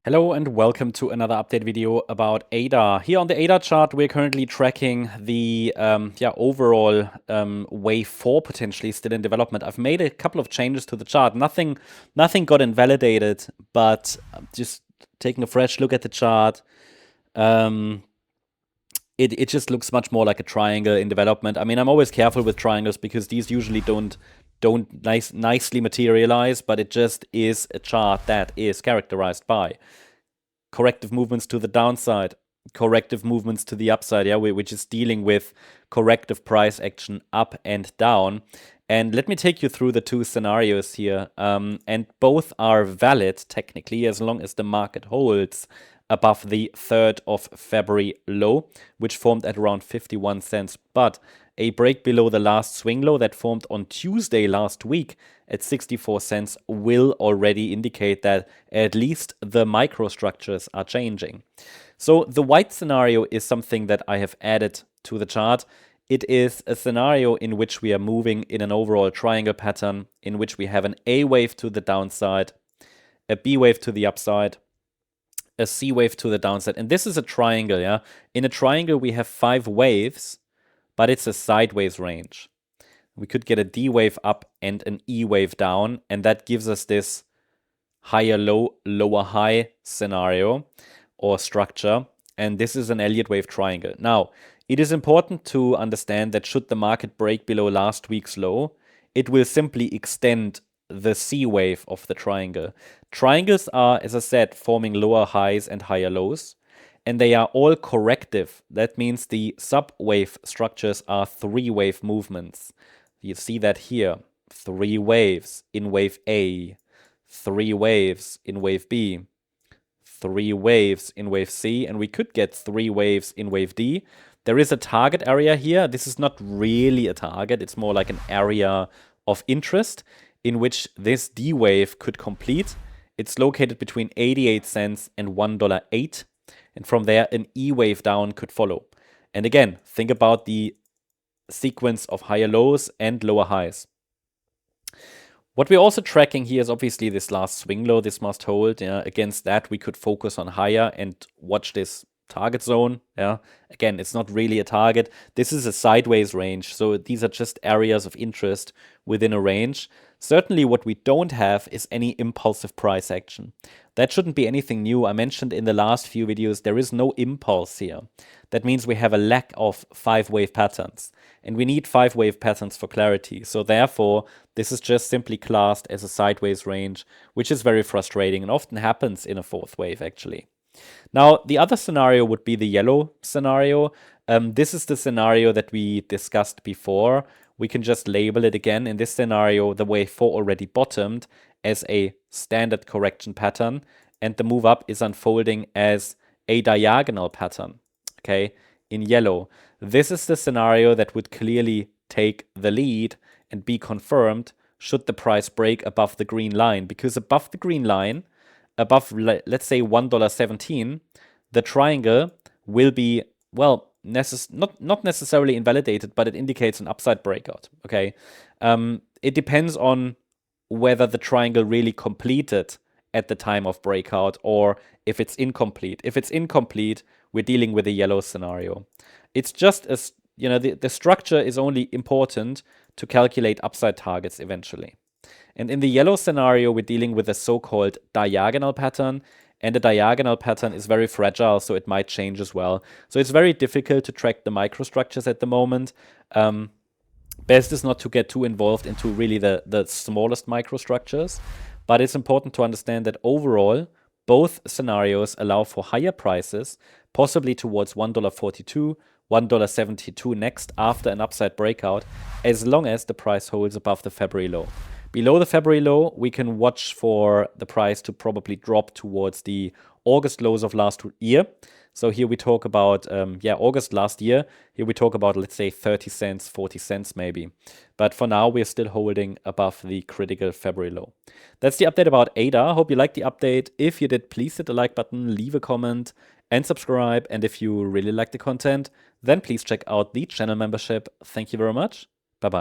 Hello and welcome to another update video about ADA. Here on the ADA chart, we're currently tracking the overall wave 4 potentially still in development. I've made a couple of changes to the chart. Nothing got invalidated, but just taking a fresh look at the chart, it just looks much more like a triangle in development. I mean, I'm always careful with triangles because these usually don't nicely materialize, but it just is a chart that is characterized by corrective movements to the downside, corrective movements to the upside. Yeah, we're just dealing with corrective price action up and down. And let me take you through the two scenarios here. And both are valid technically as long as the market holds above the 3rd of February low, which formed at around 51 cents. But a break below the last swing low that formed on Tuesday last week at 64 cents will already indicate that at least the microstructures are changing. So the white scenario is something that I have added to the chart. It is a scenario in which we are moving in an overall triangle pattern, in which we have an A wave to the downside, a B wave to the upside, a C wave to the downside. And this is a triangle, yeah? In a triangle, we have 5 waves, but it's a sideways range. We could get a D wave up and an E wave down, and that gives us this higher low, lower high scenario or structure. And this is an Elliott wave triangle. Now, it is important to understand that should the market break below last week's low, it will simply extend the C wave of the triangle. Triangles are, as I said, forming lower highs and higher lows, and they are all corrective. That means the sub-wave structures are 3-wave movements. You see that here. 3 waves in wave A, 3 waves in wave B, 3 waves in wave C, and we could get 3 waves in wave D. There is a target area here. This is not really a target. It's more like an area of interest in which this D wave could complete. It's located between 88 cents and $1.08. And from there, an E wave down could follow. And again, think about the sequence of higher lows and lower highs. What we're also tracking here is obviously this last swing low. This must hold. Yeah. Against that, we could focus on higher and watch this target zone. Yeah. Again, it's not really a target. This is a sideways range. So these are just areas of interest within a range. Certainly what we don't have is any impulsive price action. That shouldn't be anything new. I mentioned in the last few videos, there is no impulse here. That means we have a lack of 5-wave patterns. And we need 5-wave patterns for clarity. So therefore, this is just simply classed as a sideways range, which is very frustrating and often happens in a 4th wave actually. Now, the other scenario would be the yellow scenario. This is the scenario that we discussed before. We can just label it again. In this scenario, the wave 4 already bottomed as a standard correction pattern, and the move up is unfolding as a diagonal pattern, okay, in yellow. This is the scenario that would clearly take the lead and be confirmed should the price break above the green line, because above the green line, above, let's say, $1.17, the triangle will be, well, not necessarily invalidated, but it indicates an upside breakout, okay? It depends on whether the triangle really completed at the time of breakout or if it's incomplete. If it's incomplete, we're dealing with a yellow scenario. It's just as, you know, the structure is only important to calculate upside targets eventually. And in the yellow scenario, we're dealing with a so-called diagonal pattern, and the diagonal pattern is very fragile, so it might change as well. So it's very difficult to track the microstructures at the moment. Best is not to get too involved into really the smallest microstructures, but it's important to understand that overall, both scenarios allow for higher prices, possibly towards $1.42, $1.72 next after an upside breakout, as long as the price holds above the February low. Below the February low, we can watch for the price to probably drop towards the August lows of last year. So here we talk about, August last year. Here we talk about, let's say, 30 cents, 40 cents maybe. But for now, we're still holding above the critical February low. That's the update about ADA. Hope you liked the update. If you did, please hit the like button, leave a comment, and subscribe. And if you really like the content, then please check out the channel membership. Thank you very much. Bye-bye.